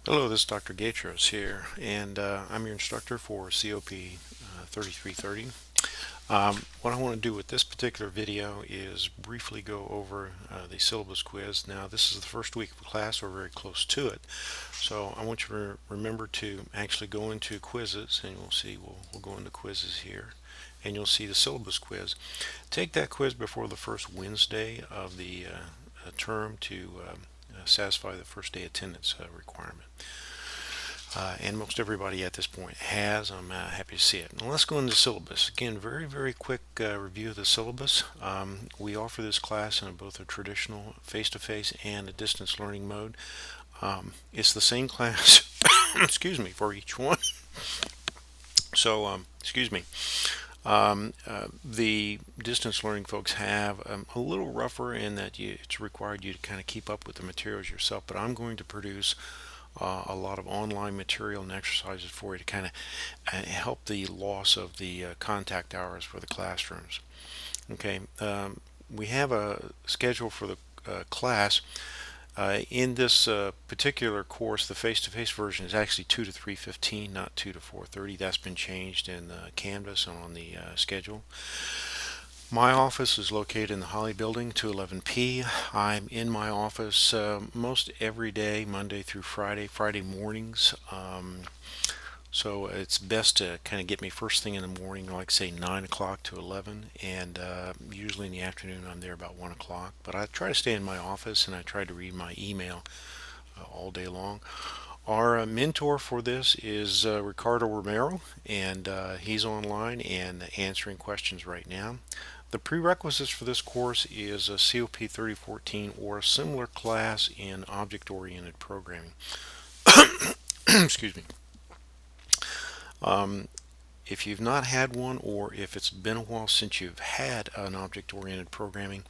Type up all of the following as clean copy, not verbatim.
Hello, this is Dr. Gatros here, and I'm your instructor for COP 3330. What I want to do with this particular video is briefly go over the syllabus quiz. Now, this is the first week of class, we're very close to it, so I want you to remember to actually go into quizzes, and we'll see, we'll go into quizzes here, and you'll see the syllabus quiz. Take that quiz before the first Wednesday of the term to satisfy the first day attendance requirement. And most everybody at this point has. I'm happy to see it. Now let's go into syllabus. Again, very quick review of the syllabus. We offer this class in both a traditional face-to-face and a distance learning mode. It's the same class, excuse me, for each one. So, excuse me. The distance learning folks have a little rougher in that it's required you to kind of keep up with the materials yourself, but I'm going to produce a lot of online material and exercises for you to kind of help the loss of the contact hours for the classrooms. Okay, we have a schedule for the class. In this particular course, the face-to-face version is actually 2 to 3:15, not 2 to 4:30. That's been changed in the Canvas and on the schedule. My office is located in the Holly Building, 211P. I'm in my office most every day, Monday through Friday mornings. So it's best to kind of get me first thing in the morning, like say 9 o'clock to 11, and usually in the afternoon I'm there about 1 o'clock. But I try to stay in my office and I try to read my email all day long. Our mentor for this is Ricardo Romero, and he's online and answering questions right now. The prerequisites for this course is a COP 3014 or a similar class in object-oriented programming. Excuse me. If you've not had one, or if it's been a while since you've had an object-oriented programming,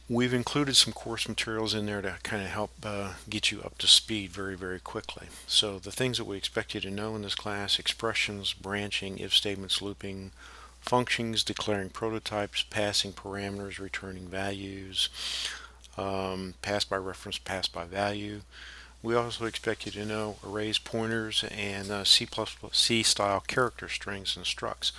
we've included some course materials in there to kind of help get you up to speed very quickly. So the things that we expect you to know in this class: expressions, branching, if statements, looping, functions, declaring prototypes, passing parameters, returning values, pass by reference, pass by value. We also expect you to know arrays, pointers, and C style character strings and structs.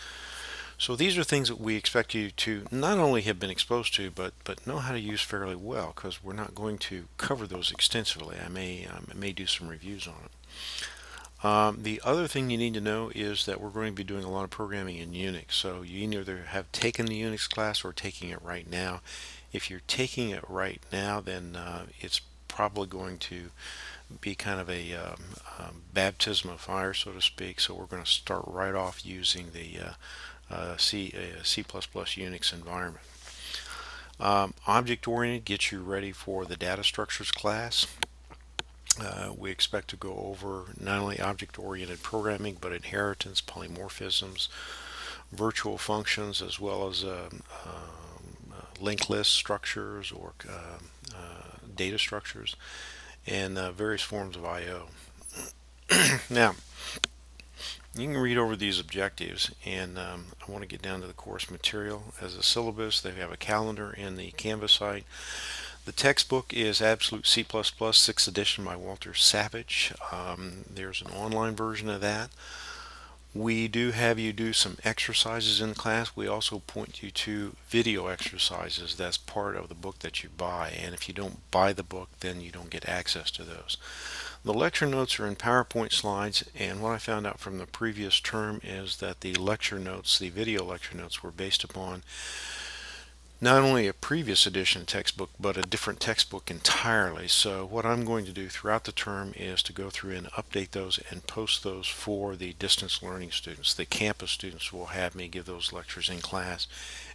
So these are things that we expect you to not only have been exposed to, but know how to use fairly well, because we're not going to cover those extensively. I may do some reviews on it. The other thing you need to know is that we're going to be doing a lot of programming in Unix. So you either have taken the Unix class or taking it right now. If you're taking it right now, then it's probably going to be kind of a baptism of fire, so to speak. So we're going to start right off using the C++ Unix environment. Object-oriented gets you ready for the data structures class. We expect to go over not only object-oriented programming, but inheritance, polymorphisms, virtual functions, as well as linked list structures or data structures, and various forms of I/O. Now, you can read over these objectives, and I want to get down to the course material. As a syllabus, they have a calendar in the Canvas site. The textbook is Absolute C++, 6th edition by Walter Savage. There's an online version of that. We do have you do some exercises in class. We also point you to video exercises. That's part of the book that you buy, and if you don't buy the book, then you don't get access to those. The lecture notes are in PowerPoint slides, and what I found out from the previous term is that the lecture notes, the video lecture notes, were based upon not only a previous edition textbook, but a different textbook entirely. So what I'm going to do throughout the term is to go through and update those and post those for the distance learning students. The campus students will have me give those lectures in class,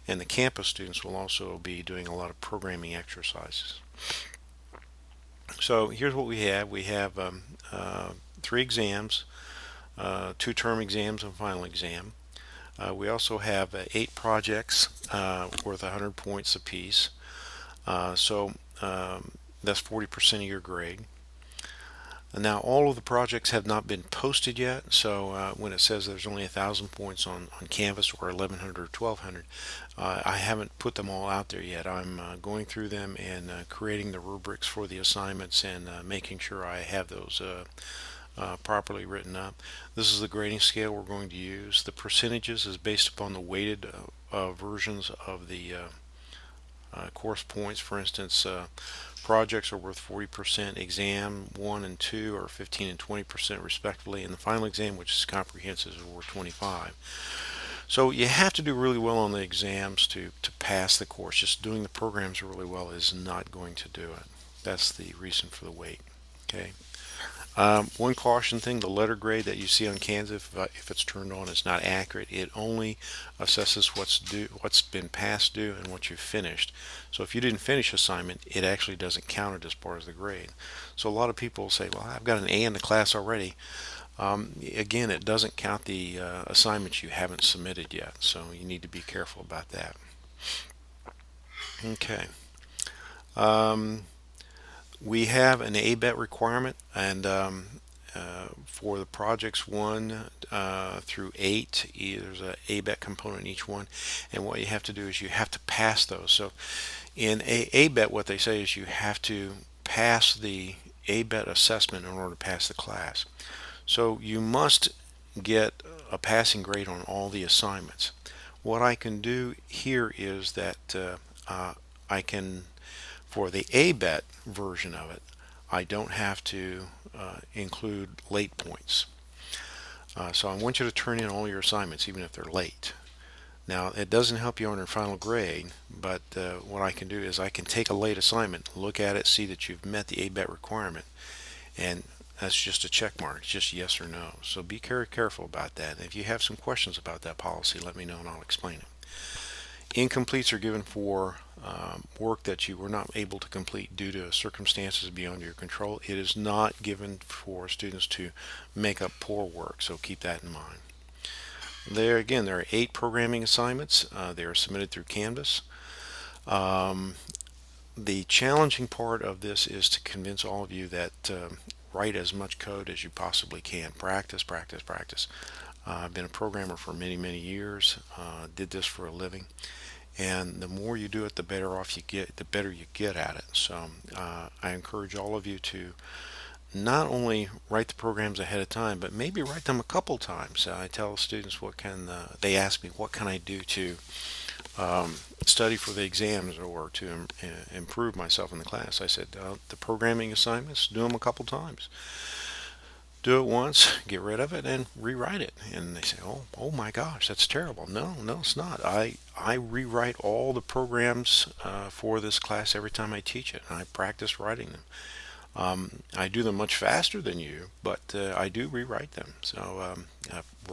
and the campus students will also be doing a lot of programming exercises. So here's what we have. We have 3 exams, 2 term exams and final exam. We also have 8 projects worth 100 points apiece. So that's 40% of your grade. Now all of the projects have not been posted yet, so when it says there's only 1,000 points on Canvas or 1,100 or 1,200, I haven't put them all out there yet. I'm going through them and creating the rubrics for the assignments and making sure I have those properly written up. This is the grading scale we're going to use. The percentages is based upon the weighted versions of the course points. For instance, projects are worth 40%, exam 1 and 2 are 15 and 20% respectively, and the final exam, which is comprehensive, is worth 25. So you have to do really well on the exams to pass the course. Just doing the programs really well is not going to do it. That's the reason for the weight. Okay. One caution thing, the letter grade that you see on Canvas, if it's turned on, is not accurate. It only assesses what's been past due and what you've finished. So if you didn't finish assignment, it actually doesn't count it as part of the grade. So a lot of people say, well, I've got an A in the class already. Again, it doesn't count the assignments you haven't submitted yet. So you need to be careful about that. Okay. We have an ABET requirement, and for the projects 1 through 8, there's an ABET component in each one, and what you have to do is you have to pass those. So in ABET, what they say is you have to pass the ABET assessment in order to pass the class. So you must get a passing grade on all the assignments. What I can do here is that I can, for the ABET version of it, I don't have to include late points. So I want you to turn in all your assignments even if they're late. Now it doesn't help you on your final grade, but what I can do is I can take a late assignment, look at it, see that you've met the ABET requirement, and that's just a check mark. It's just yes or no. So be very careful about that. If you have some questions about that policy, let me know and I'll explain it. Incompletes are given for work that you were not able to complete due to circumstances beyond your control. It is not given for students to make up poor work, so keep that in mind. There again, there are 8 programming assignments. They are submitted through Canvas. The challenging part of this is to convince all of you that write as much code as you possibly can. Practice, practice, practice. I've been a programmer for many, many years. Did this for a living. And the more you do it, the better off you get, the better you get at it. So I encourage all of you to not only write the programs ahead of time, but maybe write them a couple times. I tell students they ask me, what can I do to study for the exams or to improve myself in the class? I said, the programming assignments, do them a couple times. Do it once, get rid of it, and rewrite it. And they say, oh my gosh, that's terrible. No, it's not. I rewrite all the programs for this class every time I teach it, and I practice writing them. I do them much faster than you, but I do rewrite them. So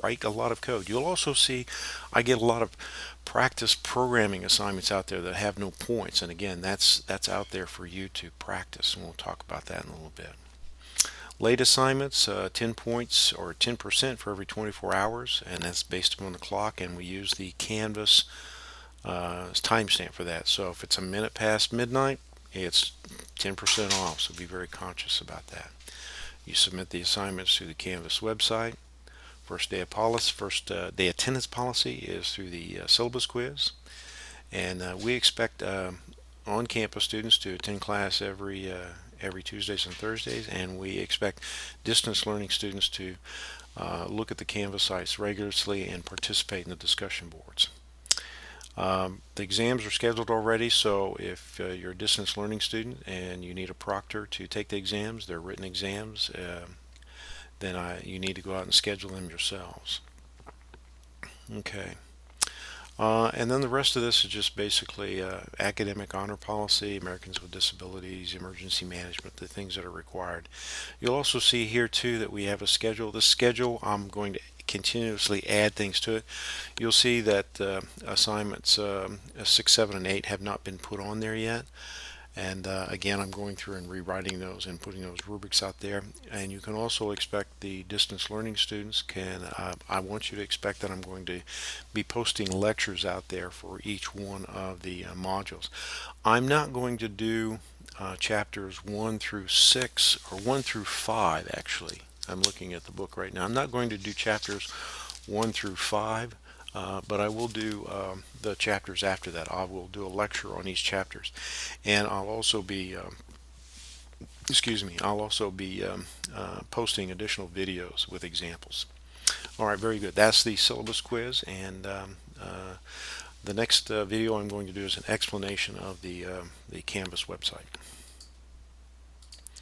write a lot of code. You'll also see I get a lot of practice programming assignments out there that have no points, and again, that's out there for you to practice, and we'll talk about that in a little bit. Late assignments, 10 points or 10% for every 24 hours, and that's based upon the clock, and we use the Canvas timestamp for that. So if it's a minute past midnight, it's 10% off, so be very conscious about that. You submit the assignments through the Canvas website. First day attendance policy is through the syllabus quiz, and we expect on-campus students to attend class every Tuesdays and Thursdays, and we expect distance learning students to look at the Canvas sites regularly and participate in the discussion boards. The exams are scheduled already, so if you're a distance learning student and you need a proctor to take the exams, they're written exams, then you need to go out and schedule them yourselves. Okay. And then the rest of this is just basically academic honor policy, Americans with Disabilities, emergency management, the things that are required. You'll also see here too that we have a schedule. This schedule, I'm going to continuously add things to it. You'll see that assignments 6, 7, and 8 have not been put on there yet. And again, I'm going through and rewriting those and putting those rubrics out there. And you can also expect the distance learning students I want you to expect that I'm going to be posting lectures out there for each one of the modules. I'm not going to do chapters 1 through 6, or 1 through 5 actually. I'm looking at the book right now. I'm not going to do chapters 1 through 5, but I will do the chapters after that. I will do a lecture on each chapters, and I'll also be posting additional videos with examples. All right, very good. That's the syllabus quiz, and the next video I'm going to do is an explanation of the Canvas website.